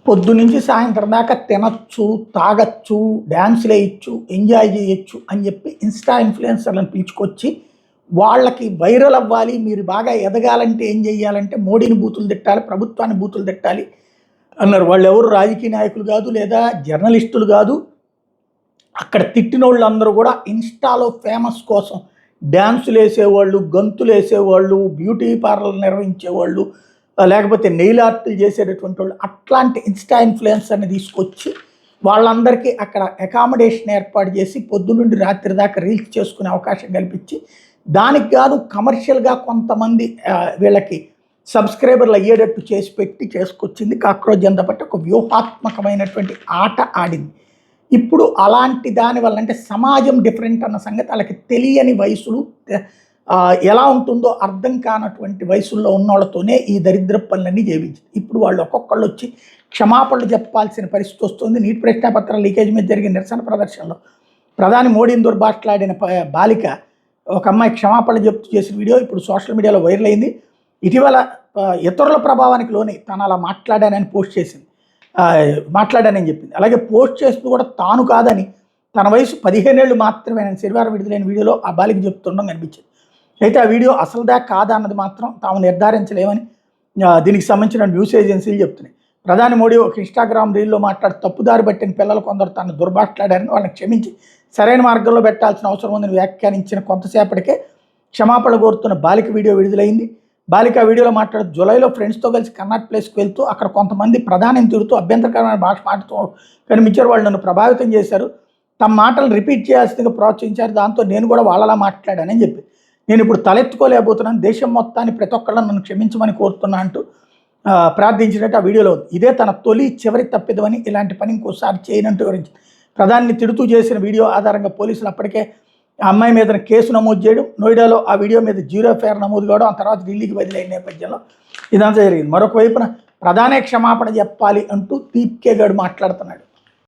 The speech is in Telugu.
పొద్దునుంచి సాయంత్రం దాకా తినచ్చు, తాగచ్చు, డ్యాన్సులు వేయచ్చు, ఎంజాయ్ చేయొచ్చు అని చెప్పి ఇన్స్టా ఇన్ఫ్లుయెన్సర్లను పిలుచుకొచ్చి వాళ్ళకి వైరల్ అవ్వాలి, మీరు బాగా ఎదగాలంటే ఏం చేయాలంటే మోడీని బూతులు తిట్టాలి, ప్రభుత్వాన్ని బూతులు తిట్టాలి అన్నారు. వాళ్ళు ఎవరు రాజకీయ నాయకులు కాదు, లేదా జర్నలిస్టులు కాదు. అక్కడ తిట్టిన వాళ్ళందరూ కూడా ఇన్స్టాలో ఫేమస్ కోసం డ్యాన్సులు వేసేవాళ్ళు, గంతులు వేసేవాళ్ళు, బ్యూటీ పార్లర్ నిర్వహించేవాళ్ళు, లేకపోతే నెయిల్ ఆర్ట్లు చేసేటటువంటి వాళ్ళు, అట్లాంటి ఇన్స్టా ఇన్ఫ్లుయెన్సర్ని తీసుకొచ్చి వాళ్ళందరికీ అక్కడ అకామిడేషన్ ఏర్పాటు చేసి పొద్దునుండి రాత్రి దాకా రీల్స్ చేసుకునే అవకాశం కల్పించి దానికి గాను కమర్షియల్గా కొంతమంది వీళ్ళకి సబ్స్క్రైబర్లు అయ్యేటట్టు చేసి పెట్టి చేసుకొచ్చింది కాక్రోచ్ జనతా పార్టీ. ఒక వ్యూహాత్మకమైనటువంటి ఆట ఆడింది. ఇప్పుడు అలాంటి దానివల్ల అంటే సమాజం డిఫరెంట్ అన్న సంగతి వాళ్ళకి తెలియని వయసులు, ఎలా ఉంటుందో అర్థం కానటువంటి వయసుల్లో ఉన్న వాళ్ళతోనే ఈ దరిద్ర పనులన్నీ చేయించింది. ఇప్పుడు వాళ్ళు ఒక్కొక్కళ్ళు వచ్చి క్షమాపణలు చెప్పాల్సిన పరిస్థితి వస్తుంది. నీటి ప్రశ్నాపత్రాల లీకేజ్ మీద జరిగిన నిరసన ప్రదర్శనలో ప్రధాని మోడీని దుర్భాషలాడిన బాలిక ఒక అమ్మాయి క్షమాపణలు చెప్తూ చేసిన వీడియో ఇప్పుడు సోషల్ మీడియాలో వైరల్ అయింది. ఇటీవల ఇతరుల ప్రభావానికి లోని తను అలా మాట్లాడానని పోస్ట్ చేసింది, మాట్లాడానని చెప్పింది. అలాగే పోస్ట్ చేస్తూ కూడా తాను కాదని, తన వయసు 15 ఏళ్ళు మాత్రమే నేను శనివారం విడుదలైన వీడియోలో ఆ బాలిక చెప్తుండడం కనిపించింది. అయితే ఆ వీడియో అసలుదా కాదా అన్నది మాత్రం తాము నిర్ధారించలేమని దీనికి సంబంధించిన న్యూస్ ఏజెన్సీలు చెప్తున్నాయి. ప్రధాని మోడీ ఒక ఇన్స్టాగ్రామ్ రీల్లో మాట్లాడి తప్పుదారి పట్టిన పిల్లలు కొందరు తను దుర్భాషలాడారని వాళ్ళని క్షమించి సరైన మార్గంలో పెట్టాల్సిన అవసరం ఉందని వ్యాఖ్యానించిన కొంతసేపటికే క్షమాపణ కోరుతున్న బాలిక వీడియో విడుదలైంది. బాలిక వీడియోలో మాట్లాడుతూ జూలైలో ఫ్రెండ్స్తో కలిసి కర్నాట్ ప్లేస్కి వెళ్తూ అక్కడ కొంతమంది ప్రధానిని తిడుతూ అభ్యంతరకరమైన భాష మాట్లాడుతూ కనిపించారు. వాళ్ళు నన్ను ప్రభావితం చేశారు, తమ మాటలు రిపీట్ చేయాల్సిందిగా ప్రోత్సహించారు, దాంతో నేను కూడా వాళ్ళలా మాట్లాడానని చెప్పి నేను ఇప్పుడు తలెత్తుకోలేకపోతున్నాను, దేశం మొత్తాన్ని ప్రతి ఒక్కళ్ళని నన్ను క్షమించమని కోరుతున్నా అంటూ ప్రార్థించినట్టు ఆ వీడియోలో ఉంది. ఇదే తన తొలి చివరి తప్పిదమని, ఇలాంటి పని ఇంకోసారి చేయనంటూ వివరించింది. ప్రధానిని తిడుతూ చేసిన వీడియో ఆధారంగా పోలీసులు అప్పటికే ఆ అమ్మాయి మీద కేసు నమోదు చేయడం, నోయిడాలో ఆ వీడియో మీద 0 ఫేర్ నమోదు కావడం, ఆ తర్వాత ఢిల్లీకి బదిలైన నేపథ్యంలో ఇదంతా జరిగింది. మరొక వైపున ప్రధానే క్షమాపణ చెప్పాలి అంటూ దీప్కే గౌడ్ మాట్లాడుతున్నాడు.